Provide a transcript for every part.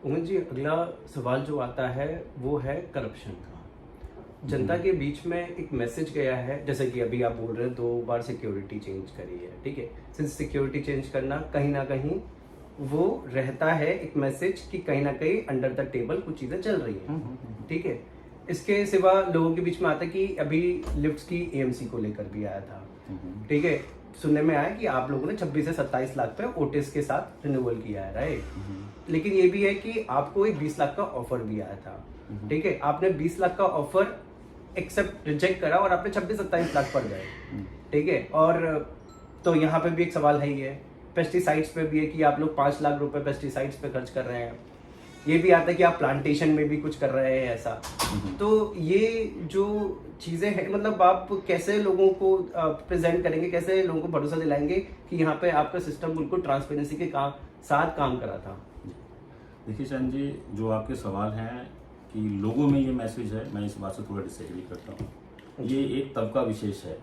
उमन जी, अगला सवाल जो आता है वो है करप्शन का। जनता के बीच में एक मैसेज गया है, जैसे कि अभी आप बोल रहे हैं 2 बार सिक्योरिटी चेंज करी है, ठीक है। सिंस सिक्योरिटी चेंज करना कहीं ना कहीं वो रहता है एक मैसेज कि कहीं ना कहीं अंडर द टेबल कुछ चीजें चल रही हैं, ठीक है। इसके सिवा लोगों के बीच में आता है कि अभी लिफ्ट्स की एएमसी को लेकर भी आया था, ठीक है। सुनने में आया कि आप लोगों ने 26 से 27 लाख पे ओटिस के साथ रिन्यूअल किया है, राइट। लेकिन ये भी है कि आपको एक 20 लाख का ऑफर भी आया था, ठीक है। आपने 20 लाख का ऑफर एक्सेप्ट रिजेक्ट करा और आपने 26-27 लाख पर गए, ठीक है। और तो यहाँ पे भी एक सवाल है ही है, पेस्टिसाइड्स पे भी है कि आप लोग 5 लाख रुपए पेस्टिसाइड्स पे खर्च कर रहे हैं। ये भी आता है कि आप प्लांटेशन में भी कुछ कर रहे हैं ऐसा। तो ये जो चीजें हैं, मतलब आप कैसे लोगों को प्रेजेंट करेंगे, कैसे लोगों को भरोसा दिलाएंगे कि यहाँ पे आपका सिस्टम बिल्कुल ट्रांसपेरेंसी के साथ काम करा था। देखिए चंद जी, जो आपके सवाल हैं कि लोगों में ये मैसेज है, मैं इस बात से थोड़ा डिसएग्री करता हूँ। ये एक तबका विशेष है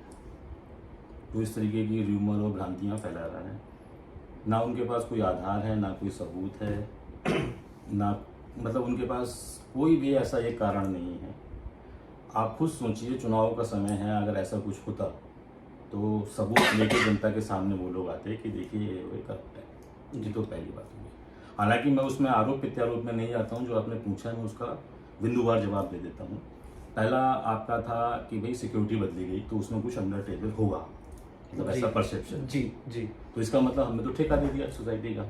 जो इस तरीके की र्यूमर और भ्रांतियाँ फैला रहा है। ना उनके पास कोई आधार है, ना कोई सबूत है, ना मतलब उनके पास कोई भी ऐसा एक कारण नहीं है। आप खुद सोचिए, चुनाव का समय है, अगर ऐसा कुछ होता तो सबूत लेके जनता के सामने वो लोग आते कि देखिए ये करप्ट है। ये तो पहली बात होगी। हालांकि मैं उसमें आरोप प्रत्यारोप में नहीं आता हूँ, जो आपने पूछा है मैं उसका बिंदुवार जवाब दे देता हूँ। पहला आपका था कि भाई सिक्योरिटी बदली गई तो उसमें कुछ अंडर टेबल होगा, मतलब ऐसा परसेप्शन। जी जी। तो इसका मतलब हमने तो ठेका दे दिया सोसाइटी का।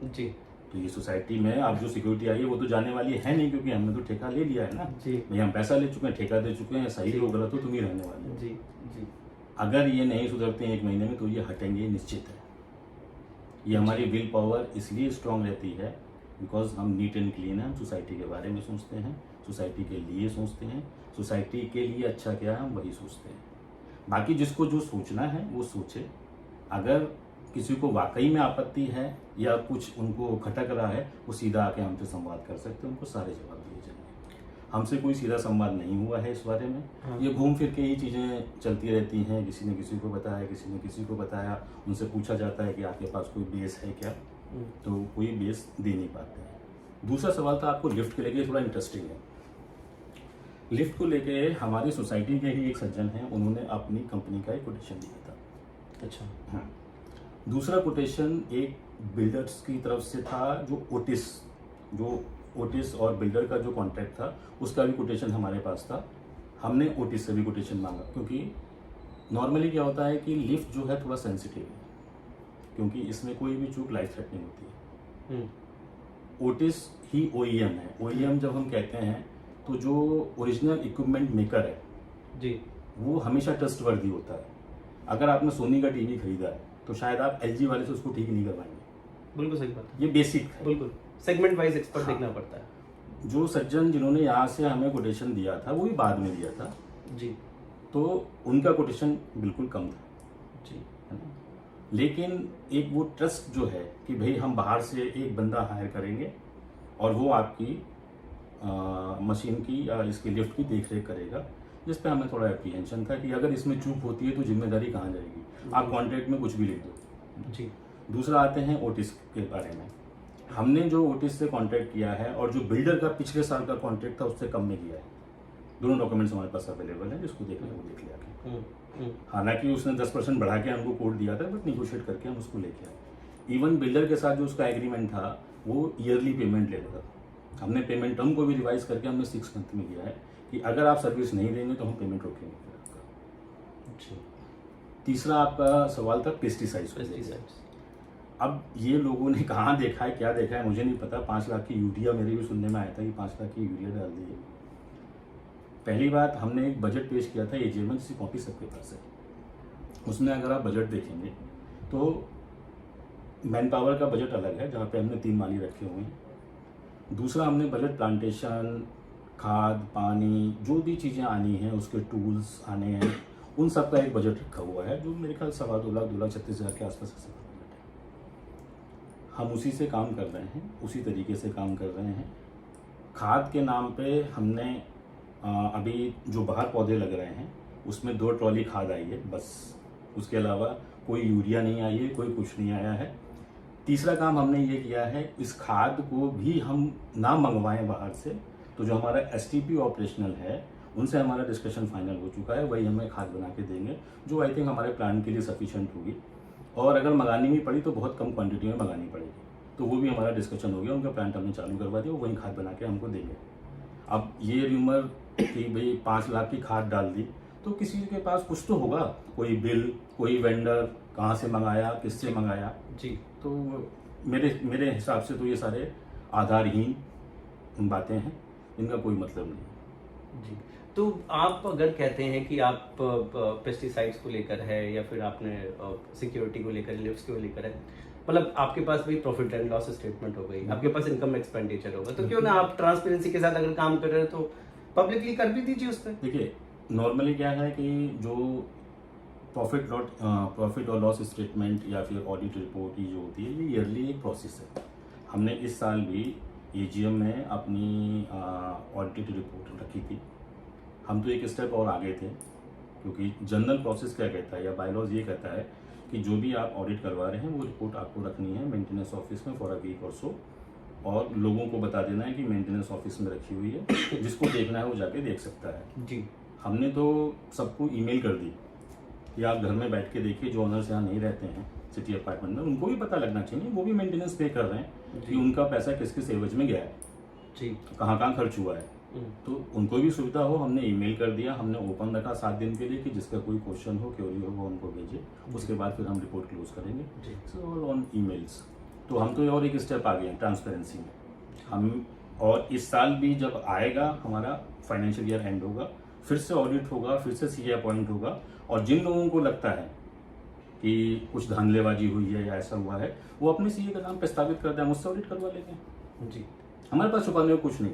जी। तो ये सोसाइटी में अब जो सिक्योरिटी आई है वो तो जाने वाली है नहीं, क्योंकि हमने तो ठेका ले लिया है ना जी। भाई, हम पैसा ले चुके हैं, ठेका दे चुके हैं, सही हो गलत हो तुम ही रहने वाले। जी जी। अगर ये नहीं सुधरते हैं 1 महीने में तो ये हटेंगे निश्चित है। ये हमारी विल पावर इसलिए स्ट्रांग रहती है बिकॉज हम नीट एंड क्लीन है, हम सोसाइटी के बारे में सोचते हैं, सोसाइटी के लिए सोचते हैं, सोसाइटी के लिए अच्छा क्या है हम वही सोचते हैं। बाकी जिसको जो सोचना है वो सोचे। अगर किसी को वाकई में आपत्ति है या कुछ उनको खटक रहा है, वो सीधा आके हमसे संवाद कर सकते हैं, उनको सारे जवाब दिए जाएंगे। हमसे कोई सीधा संवाद नहीं हुआ है इस बारे में। ये घूम फिर के ही चीज़ें चलती रहती हैं, किसी ने किसी को बताया, किसी ने किसी को बताया, उनसे पूछा जाता है कि आपके पास कोई बेस है क्या, तो कोई बेस दे नहीं पाते हैं। दूसरा सवाल था आपको लिफ्ट के लेके, थोड़ा इंटरेस्टिंग है। लिफ्ट को लेके हमारी सोसाइटी के ही एक सज्जन हैं, उन्होंने अपनी कंपनी का एक कोटेशन दिया था। अच्छा। हाँ। दूसरा कोटेशन एक बिल्डर्स की तरफ से था, जो ओटिस और बिल्डर का जो कॉन्ट्रैक्ट था उसका भी कोटेशन हमारे पास था। हमने ओटिस से भी कोटेशन मांगा, क्योंकि नॉर्मली क्या होता है कि लिफ्ट जो है थोड़ा सेंसिटिव है, क्योंकि इसमें कोई भी चूक लाइफ थ्रेटनिंग होती है। ओटिस ही ओईएम है। ओईएम जब हम कहते हैं तो जो ओरिजिनल इक्विपमेंट मेकर है जी, वो हमेशा ट्रस्टवर्दी होता है। अगर आपने सोनी का टीवी खरीदा है तो शायद आप एलजी वाले से उसको ठीक नहीं करवाएंगे। बिल्कुल सही बात है। ये बेसिक है। बिल्कुल सेगमेंट वाइज एक्सपर्ट हाँ। देखना पड़ता है। जो सज्जन जिन्होंने यहाँ से हमें कोटेशन दिया था वो भी बाद में दिया था, जी तो उनका कोटेशन बिल्कुल कम था जी। है ना। लेकिन एक वो ट्रस्ट जो है कि भाई हम बाहर से एक बंदा हायर करेंगे और वो आपकी मशीन की या इसकी लिफ्ट की देख रेख करेगा, जिस पे हमें थोड़ा एप्रीहेंशन था कि अगर इसमें चूक होती है तो जिम्मेदारी कहाँ जाएगी। आप कॉन्ट्रैक्ट में कुछ भी लिख दो। जी। दूसरा आते हैं ओटिस के बारे में। हमने जो ओटिस से कॉन्ट्रैक्ट किया है और जो बिल्डर का पिछले साल का कॉन्ट्रैक्ट था उससे कम में किया है। दोनों डॉक्यूमेंट्स हमारे पास अवेलेबल है, जिसको देखना है वो देख लिया। हालांकि उसने 10% बढ़ा के हमको कोड दिया था, बट निगोशिएट करके हम उसको लेके आए। इवन बिल्डर के साथ जो उसका एग्रीमेंट था वो ईयरली पेमेंट ले रहा था। हमने पेमेंट टर्म को भी रिवाइज करके हमने 6 मंथ में किया है कि अगर आप सर्विस नहीं देंगे तो हम पेमेंट रोकेंगे फिर आपका। अच्छा। तीसरा आपका सवाल था पेस्टिसाइड्स। अब ये लोगों ने कहाँ देखा है, क्या देखा है मुझे नहीं पता। 5 लाख की यूरिया मेरे भी सुनने में आया था कि 5 लाख की यूरिया डाल दी है। पहली बात, हमने एक बजट पेश किया था एजेएम, जिसकी कॉपी सबके पास है। उसमें अगर आप बजट देखेंगे तो मैन पावर का बजट अलग है, जहाँ पे हमने 3 माली रखे हुए हैं। दूसरा हमने बजट प्लांटेशन, खाद, पानी, जो भी चीज़ें आनी हैं उसके टूल्स आने हैं, उन सब का एक बजट रखा हुआ है, जो मेरे ख्याल 2.25-2,36,000 के आसपास ऐसा बजट है। हम उसी से काम कर रहे हैं, उसी तरीके से काम कर रहे हैं। खाद के नाम पे हमने अभी जो बाहर पौधे लग रहे हैं उसमें 2 ट्रॉली खाद आई है बस। उसके अलावा कोई यूरिया नहीं आई है, कोई कुछ नहीं आया है। तीसरा काम हमने ये किया है, इस खाद को भी हम ना मंगवाएं बाहर से। तो जो हमारा एसटीपी ऑपरेशनल है उनसे हमारा डिस्कशन फाइनल हो चुका है, वही हमें खाद बना के देंगे जो आई थिंक हमारे प्लांट के लिए सफिशिएंट होगी। और अगर मंगानी भी पड़ी तो बहुत कम क्वांटिटी में मंगानी पड़ेगी, तो वो भी हमारा डिस्कशन हो गया। उनका प्लांट हमने चालू करवा दिया, वही खाद बना के हमको देंगे। अब ये र्यूमर कि भाई 5 लाख की खाद डाल दी, तो किसी के पास कुछ तो होगा, कोई बिल, कोई वेंडर, कहाँ से मंगाया, किससे मंगाया जी। तो मेरे हिसाब से तो ये सारे आधारहीन बातें हैं, इनका कोई मतलब नहीं। जी, तो आप अगर कहते हैं कि आप पेस्टिसाइड्स को लेकर है या फिर आपने सिक्योरिटी को लेकर, लिफ्ट्स को लेकर है, मतलब आपके पास भी प्रॉफिट एंड लॉस स्टेटमेंट हो गई, आपके पास इनकम एक्सपेंडिचर होगा, तो क्यों ना आप ट्रांसपेरेंसी के साथ अगर काम कर रहे हो तो पब्लिकली कर भी दीजिए उस पर। देखिए, नॉर्मली क्या है कि जो प्रॉफिट और लॉस स्टेटमेंट या फिर ऑडिट रिपोर्ट ये जो होती है, ये ईयरली एक प्रोसेस है। हमने इस साल भी एजीएम में अपनी ऑडिट रिपोर्ट रखी थी। हम तो एक स्टेप और आगे थे, क्योंकि जनरल प्रोसेस क्या कहता है या बायलॉज ये कहता है कि जो भी आप ऑडिट करवा रहे हैं वो रिपोर्ट आपको रखनी है मेंटेनेंस ऑफिस में फॉर अ वीक और सो, और लोगों को बता देना है कि मेंटेनेंस ऑफिस में रखी हुई है, जिसको देखना है वो जाके देख सकता है। जी। हमने तो सबको ईमेल कर दी कि आप घर में बैठ के देखिए, जो ऑनर्स यहाँ नहीं रहते हैं सिटी अपार्टमेंट में, उनको भी पता लगना चाहिए, वो भी मेंटेनेंस पे कर रहे हैं कि उनका पैसा किस किस एवज में गया है, जी, कहाँ कहाँ खर्च हुआ है, तो उनको भी सुविधा हो। हमने ईमेल कर दिया, हमने ओपन रखा 7 दिन के लिए कि जिसका कोई क्वेश्चन हो, क्वेरी हो, वो उनको भेजिए, उसके बाद फिर हम रिपोर्ट क्लोज करेंगे। So all on emails. तो हम तो और एक स्टेप आगे हैं ट्रांसपेरेंसी में हम। और इस साल भी जब आएगा हमारा फाइनेंशियल ईयर एंड होगा, फिर से ऑडिट होगा, फिर से सीए अपॉइंट होगा, और जिन लोगों को लगता है कि कुछ धांधलेबाजी हुई है या ऐसा हुआ है, वो अपने सीए का नाम प्रस्तावित कर दें, हम उससे ऑडिट करवा लेते हैं। जी। हमारे पास छुपाने को कुछ नहीं।